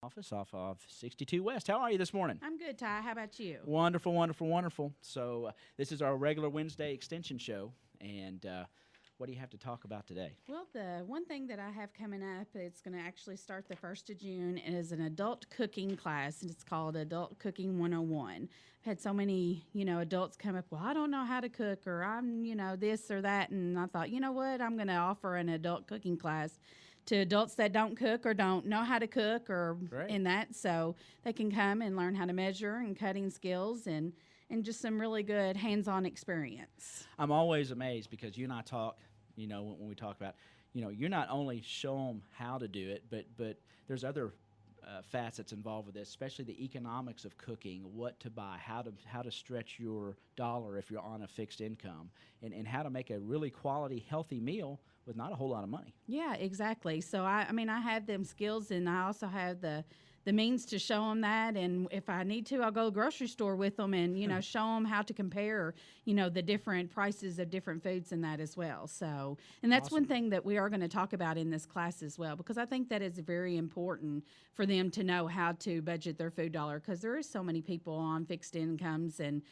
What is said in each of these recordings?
Office off of 62 West. How are you this morning? I'm good, Ty. How about you? Wonderful, wonderful, wonderful. So this is our regular Wednesday extension show, and what do you have to talk about today? Well, the one thing that I have coming up, it's going to actually start the 1st of June, and is an adult cooking class, and it's called Adult Cooking 101. I've had so many, adults come up, well, I don't know how to cook, or I'm, this or that, and I thought, you know what, I'm going to offer an adult cooking class to adults that don't cook or don't know how to cook or in that, so they can come and learn how to measure and cutting skills and just some really good hands-on experience. I'm always amazed because you and I talk, when we talk about, you're not only show them how to do it, but there's other facets involved with this, especially the economics of cooking, what to buy, how to stretch your dollar if you're on a fixed income, and how to make a really quality, healthy meal with not a whole lot of money. Yeah, exactly. So I have them skills, and I also have the means to show them that. And if I need to, I'll go to the grocery store with them and, show them how to compare, the different prices of different foods and that as well. So, and that's Awesome. one thing that we are going to talk about in this class as well, because I think that is very important for them to know how to budget their food dollar, because there is so many people on fixed incomes and,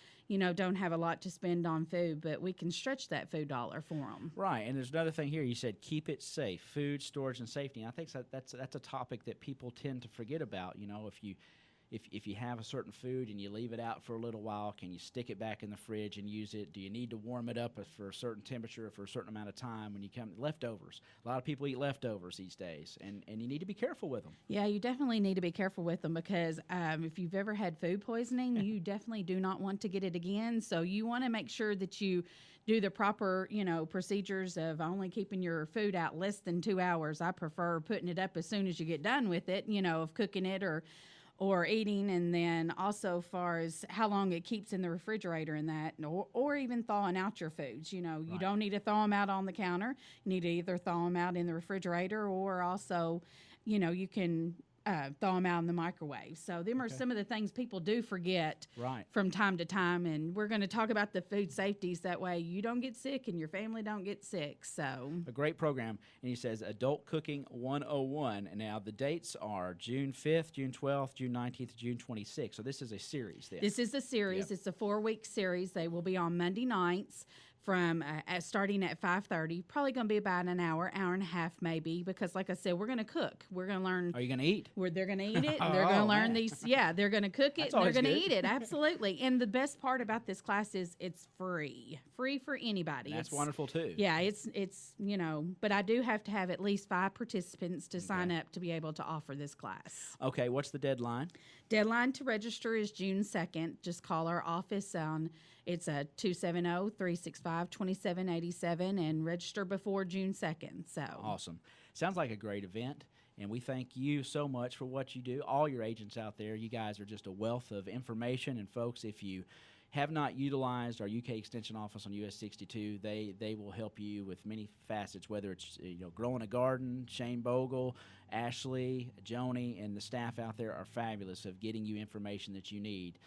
don't have a lot to spend on food, but we can stretch that food dollar for them. Right, and there's another thing here. You said keep it safe, food storage and safety. And I think that's a topic that people tend to forget about. If you have a certain food and you leave it out for a little while, can you stick it back in the fridge and use it? Do you need to warm it up for a certain temperature for a certain amount of time when you come leftovers? A lot of people eat leftovers these days, and you need to be careful with them. Yeah, you definitely need to be careful with them because if you've ever had food poisoning, you definitely do not want to get it again. So you want to make sure that you do the proper, procedures of only keeping your food out less than 2 hours. I prefer putting it up as soon as you get done with it, of cooking it or eating, and then also far as how long it keeps in the refrigerator and that, or even thawing out your foods. You Right. don't need to thaw them out on the counter. You need to either thaw them out in the refrigerator or also, you can thaw them out in the microwave. So them are some of the things people do forget from time to time, and we're going to talk about the food safeties. That way you don't get sick and your family don't get sick. So a great program, and he says Adult Cooking 101. And now the dates are June 5th, June 12th, June 19th, June 26th. So this is a series then. This is a series. Yep. It's a 4-week series. They will be on Monday nights from starting at 5:30. Probably going to be about an hour and a half maybe, because like I said, we're going to cook. We're going to learn. Are you going to eat? They're going to eat it, and they're going to learn these. Yeah, they're going to cook it, and they're going to eat it. Absolutely. And the best part about this class is it's free for anybody. That's wonderful too. Yeah, it's but I do have to have at least 5 participants to sign up to be able to offer this class. Okay, what's the deadline? Deadline to register is June 2nd. Just call our office on. It's a 270-365-2787 and register before June 2nd. So awesome. Sounds like a great event, and we thank you so much for what you do. All your agents out there, you guys are just a wealth of information. And folks, if you have not utilized our UK Extension office on US 62, they will help you with many facets, whether it's growing a garden. Shane Bogle, Ashley, Joni, and the staff out there are fabulous of getting you information that you need.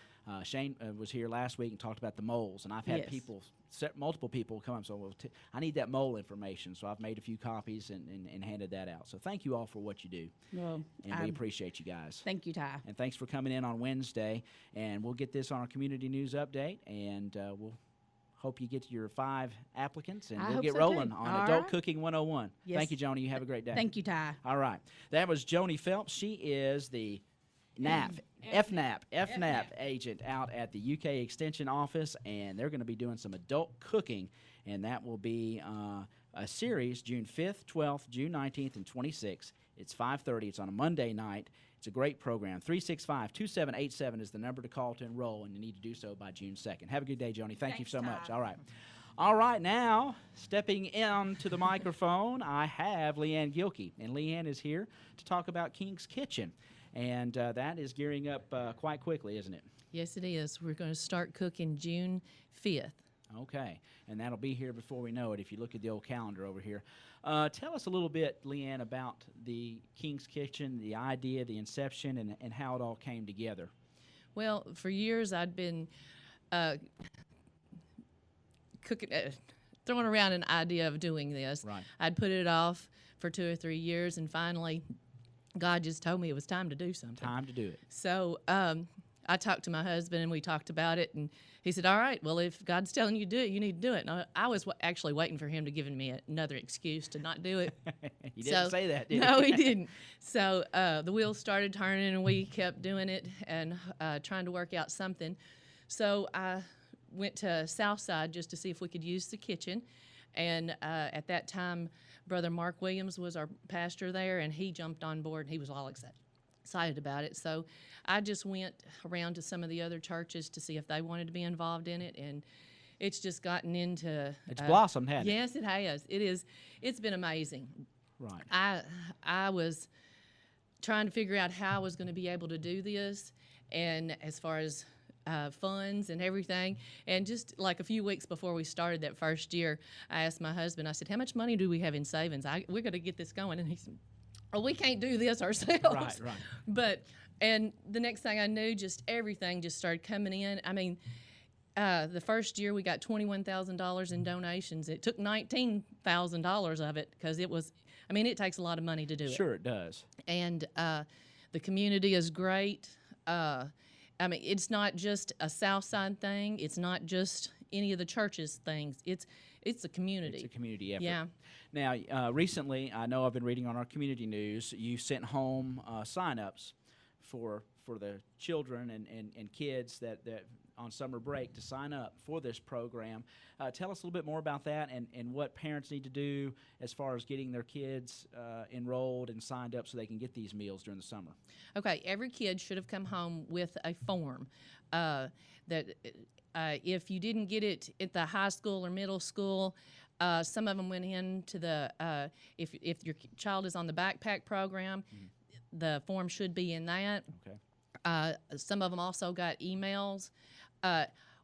Shane was here last week and talked about the moles, and I've had multiple people come up. So I need that mole information, so I've made a few copies and handed that out. So thank you all for what you do. Well, and we appreciate you guys. Thank you, Ty. And thanks for coming in on Wednesday. And we'll get this on our community news update, and we'll hope you get your 5 applicants, and we'll get rolling on Adult Cooking 101. Yes. Thank you, Joni. You have a great day. Thank you, Ty. All right. That was Joni Phelps. She is the FNAP agent out at the UK Extension office, and they're going to be doing some adult cooking, and that will be a series June 5th, 12th, June 19th, and 26th. It's 5:30. It's on a Monday night. It's a great program. 365-2787 is the number to call to enroll, and you need to do so by June 2nd. Have a good day, Joni. Thank you so much. All right. All right, now, stepping into the microphone, I have Leanne Gilkey, and Leanne is here to talk about King's Kitchen. And that is gearing up quite quickly, isn't it? Yes, it is. We're going to start cooking June 5th. Okay, and that'll be here before we know it if you look at the old calendar over here. Tell us a little bit, Leanne, about the King's Kitchen, the idea, the inception, and how it all came together. Well, for years I'd been cooking, throwing around an idea of doing this. Right. I'd put it off for 2 or 3 years, and finally God just told me it was time to do something. Time to do it. So I talked to my husband, and we talked about it, and he said, all right, well, if God's telling you to do it, you need to do it. And I was actually waiting for him to give me another excuse to not do it. He didn't say that, did he? No, he didn't. So the wheels started turning, and we kept doing it and trying to work out something. So I went to Southside just to see if we could use the kitchen. And at that time, Brother Mark Williams was our pastor there, and he jumped on board, and he was all excited about it. So I just went around to some of the other churches to see if they wanted to be involved in it, and it's just gotten into... It's blossomed, hasn't it? Yes, it has. It's been amazing. Right. I was trying to figure out how I was going to be able to do this, and as far as funds and everything. And just like a few weeks before we started that first year, I asked my husband, I said, how much money do we have in savings? We're going to get this going. And he said, oh, we can't do this ourselves. Right. And the next thing I knew, just everything just started coming in. I mean, the first year we got $21,000 in donations. It took $19,000 of it because it takes a lot of money to do it. Sure it does. And the community is great. It's not just a Southside thing. It's not just any of the churches' things. It's a community. It's a community effort. Yeah. Now, recently, I know I've been reading on our community news, you sent home sign-ups for the children and kids that on summer break to sign up for this program. Tell us a little bit more about that and what parents need to do as far as getting their kids enrolled and signed up so they can get these meals during the summer. Okay, every kid should have come home with a form that if you didn't get it at the high school or middle school, some of them went into the, if your child is on the backpack program, the form should be in that. Okay. Some of them also got emails.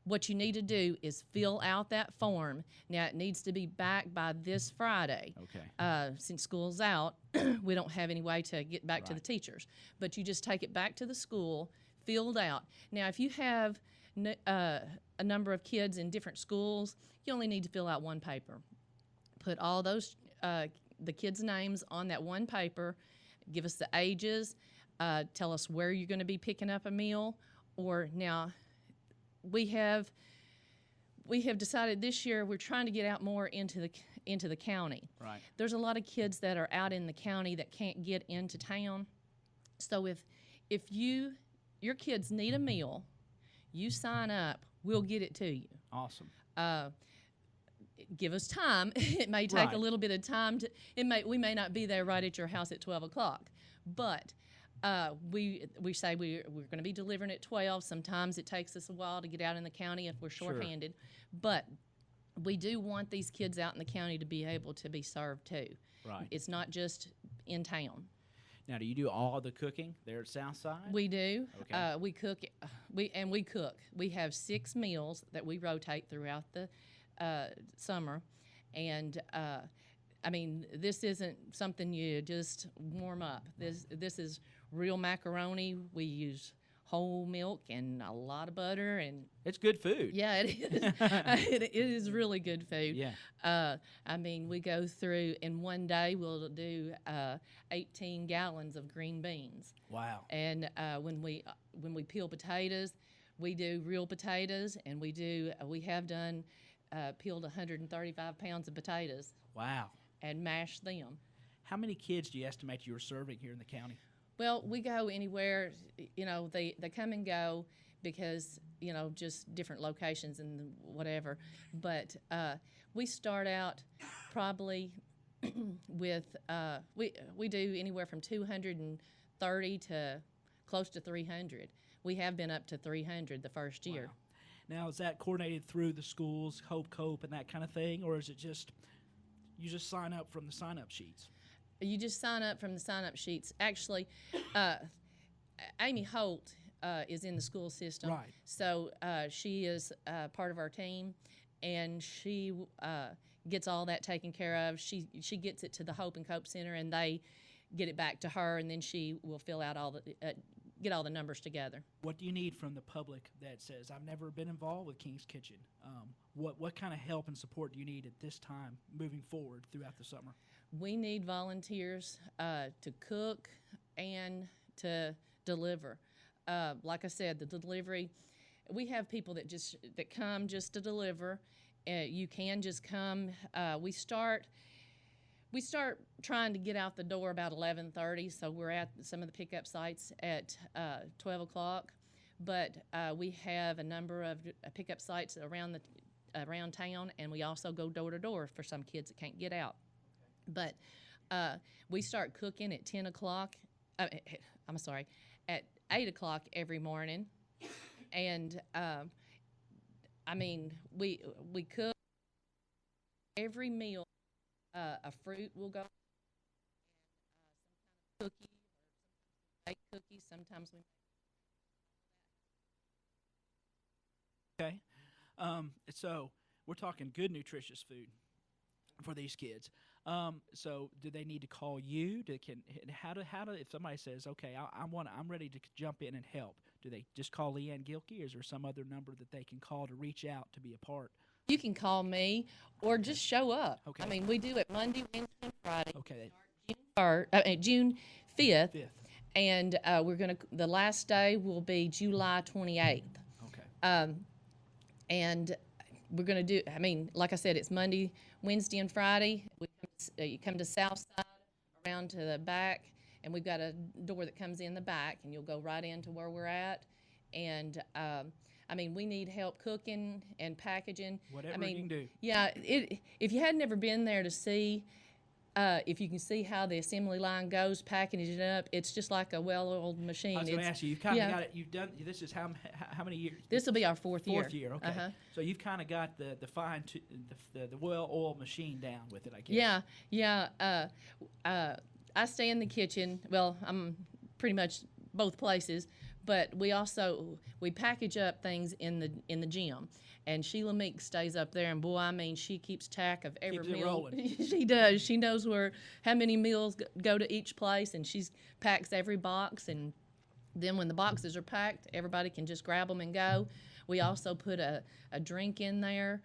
What you need to do is fill out that form. Now, it needs to be back by this Friday. Okay. Since school's out, we don't have any way to get back to the teachers. But you just take it back to the school, filled out. Now, if you have a number of kids in different schools, you only need to fill out one paper. Put all those the kids' names on that one paper. Give us the ages. Tell us where you're going to be picking up a meal. Or now, we have decided this year we're trying to get out more into the county. Right. There's a lot of kids that are out in the county that can't get into town. So if your kids need a meal, you sign up, we'll get it to you. Awesome. Give us time. It may take a little bit of time we may not be there right at your house at 12 o'clock, but we say we're going to be delivering at 12. Sometimes it takes us a while to get out in the county if we're shorthanded, but we do want these kids out in the county to be able to be served too. Right. It's not just in town. Now, do you do all the cooking there at Southside? We do. Okay. We cook. We cook. We have 6 meals that we rotate throughout the summer, and this isn't something you just warm up. This is real macaroni. We use whole milk and a lot of butter, and it's good food. yeah, it is. It is really good food. Yeah. We go through in one day we'll do 18 gallons of green beans. Wow. And when we peel potatoes, we do real potatoes, and we have done peeled 135 pounds of potatoes. Wow. And mashed them. How many kids do you estimate you were serving here in the county? Well, we go anywhere. They come and go because just different locations and whatever. But we start out probably with we do anywhere from 230 to close to 300. We have been up to 300 the first year. Wow. Now, is that coordinated through the schools, Hope, Cope, and that kind of thing, or is it just you just sign up from the sign-up sheets? You just sign up from the sign-up sheets. Actually, Amy Holt is in the school system. Right. So she is part of our team, and she gets all that taken care of. She gets it to the Hope and Cope Center, and they get it back to her, and then she will fill out get all the numbers together. What do you need from the public that says, I've never been involved with King's Kitchen? What kind of help and support do you need at this time moving forward throughout the summer? We need volunteers to cook and to deliver. Like I said, the delivery, we have people that come just to deliver. You can just come. We start trying to get out the door about 11:30, so we're at some of the pickup sites at 12 o'clock. But we have a number of pickup sites around town, and we also go door to door for some kids that can't get out. But we start cooking at 10 o'clock. I'm sorry, at 8 o'clock every morning, and I mean we cook every meal. A fruit will go, and some kind of cookie, or baked cookies. Sometimes we. Okay. So we're talking good, nutritious food for these kids. So do they need to call you? How do if somebody says, okay, I'm ready to jump in and help? Do they just call Leanne Gilkey, or is there some other number that they can call to reach out to be a part? You can call me or just show up. Okay. I mean, we do it Monday, Wednesday, and Friday. Okay. June 5th, 5th. and the last day will be July 28th. Okay. And we're going to do, I mean, like I said, it's Monday, Wednesday, and Friday. You come to South Side, around to the back, and we've got a door that comes in the back, and you'll go right into where we're at. And I mean, we need help cooking and packaging. Whatever you can do. Yeah, if you had never been there to see, if you can see how the assembly line goes, packaging it up, it's just like a well-oiled machine. I was going to ask you, you've kind of got it, you've done, this is how many years? This will be our fourth year. Fourth year, okay. Uh-huh. So you've kind of got the well-oiled machine down with it, I guess. Yeah. I stay in the kitchen. Well, I'm pretty much both places, but we package up things in the gym. And Sheila Meek stays up there, and boy, I mean, she keeps track of every Keeps it meal. rolling. She does. She knows how many meals go to each place, and she packs every box. And then when the boxes are packed, everybody can just grab them and go. We also put a drink in there.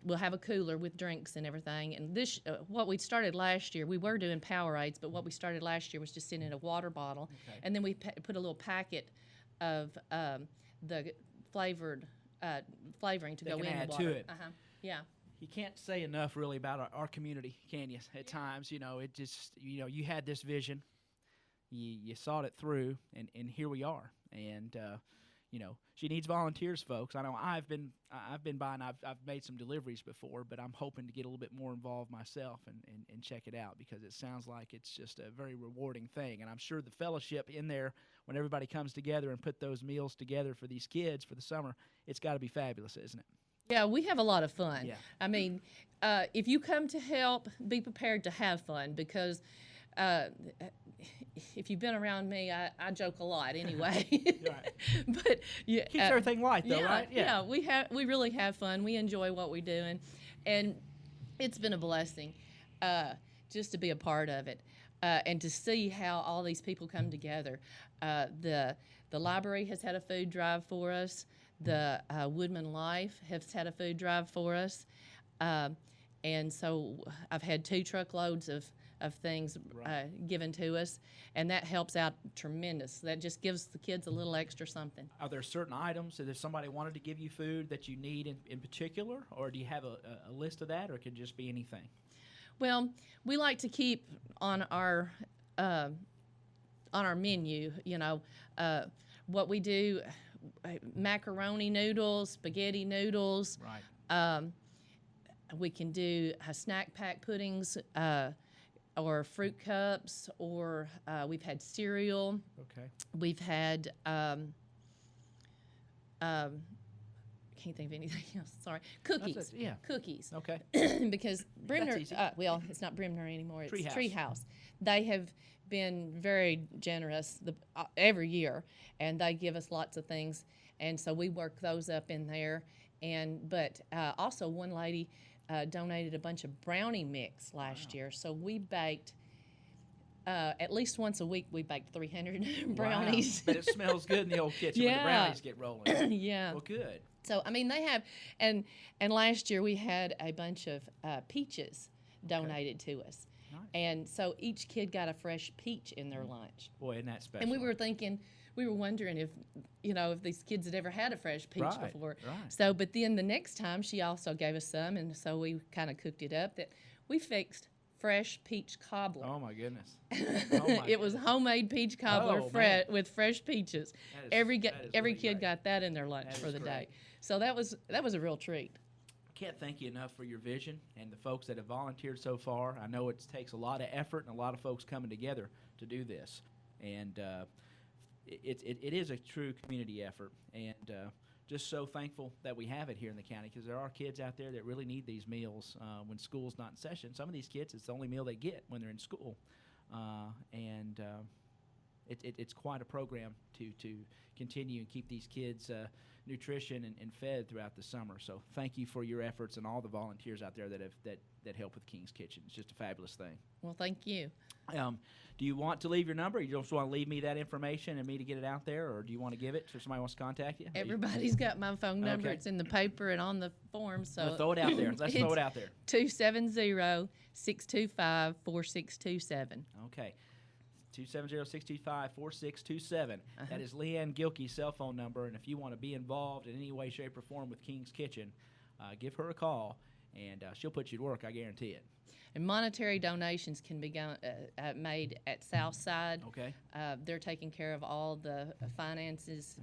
We'll have a cooler with drinks and everything. And this, what we started last year, we were doing Powerades, but what we started last year was just sending a water bottle, Okay. and then we put a little packet of the flavoring to They go can in add the to water. it. Yeah. You can't say enough really about our community, can you? At times, it just, you had this vision, you saw it through, and here we are. And she needs volunteers, folks. I know I've been by, and I've made some deliveries before, but I'm hoping to get a little bit more involved myself and check it out, because it sounds like it's just a very rewarding thing. And I'm sure the fellowship in there, when everybody comes together and put those meals together for these kids for the summer, it's got to be fabulous, isn't it? Yeah, we have a lot of fun. Yeah. I mean, if you come to help, be prepared to have fun, because if you've been around me, I joke a lot anyway. Right. But yeah, Keeps everything light, though, right? Yeah, we really have fun. We enjoy what we're doing, and it's been a blessing just to be a part of it, and to see how all these people come together. The library has had a food drive for us. The Woodman Life has had a food drive for us, and so I've had 2 truckloads of things given to us, and that helps out tremendous. That just gives the kids a little extra something. Are there certain items that if somebody wanted to give you food that you need in particular, or do you have a list of that, or it could just be anything? Well, we like to keep on our menu, what we do, macaroni noodles, spaghetti noodles. Right. We can do snack pack puddings, or fruit cups, or we've had cereal. Okay. We've had can't think of anything else. Sorry, cookies. Yeah. Cookies. Okay. Because Brimner, easy. well, it's not Brimner anymore. It's Treehouse. Treehouse. They have been very generous every year, and they give us lots of things, and so we work those up in there. But also one lady donated a bunch of brownie mix last year, so we baked. At least once a week, we baked 300 brownies. Wow. But it smells good in the old kitchen when the brownies get rolling. Yeah. Well, good. So I mean, they have, and last year we had a bunch of peaches donated to us, And so each kid got a fresh peach in their lunch. Boy, isn't that special? And we were wondering if, if these kids had ever had a fresh peach before. Right. So, but then the next time she also gave us some, and so we kind of cooked it up. That we fixed fresh peach cobbler. Oh my goodness! It was homemade peach cobbler with fresh peaches. Every kid got that in their lunch for the day. So that was a real treat. Can't thank you enough for your vision and the folks that have volunteered so far. I know it takes a lot of effort and a lot of folks coming together to do this, and it is a true community effort. And just so thankful that we have it here in the county, because there are kids out there that really need these meals when school's not in session. Some of these kids, it's the only meal they get when they're in school, and it's quite a program to continue and keep these kids nutrition and fed throughout the summer. So thank you for your efforts and all the volunteers out there that help with King's Kitchen. It's just a fabulous thing. Well, thank you. Do you want to leave your number? You just want to leave me that information and me to get it out there, or do you want to give it so somebody wants to contact you? Everybody's got my phone number. Okay. It's in the paper and on the form. So We'll throw it out there. Let's throw it out there. 270-625-4627. Okay. 270-625-4627. That is Leanne Gilkey's cell phone number, and if you want to be involved in any way, shape, or form with King's Kitchen, give her a call, and she'll put you to work, I guarantee it. And monetary donations can be made at Southside. Okay. They're taking care of all the finances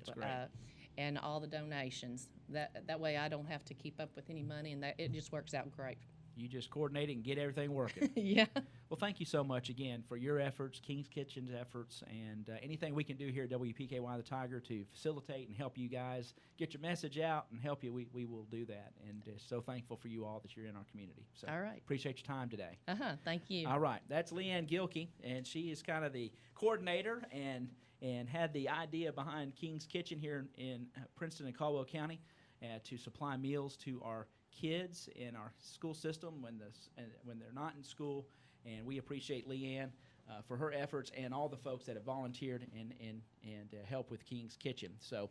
and all the donations. That way I don't have to keep up with any money, and it just works out great. You just coordinate it and get everything working. Yeah. Well, thank you so much again for your efforts, King's Kitchen's efforts, and anything we can do here at WPKY The Tiger to facilitate and help you guys get your message out and help you, we will do that. And so thankful for you all that you're in our community. So all right. Appreciate your time today. Thank you. All right. That's Leanne Gilkey, and she is kind of the coordinator and had the idea behind King's Kitchen here in Princeton and Caldwell County to supply meals to our kids in our school system when they're not in school, and we appreciate Leanne for her efforts and all the folks that have volunteered and help with King's Kitchen. So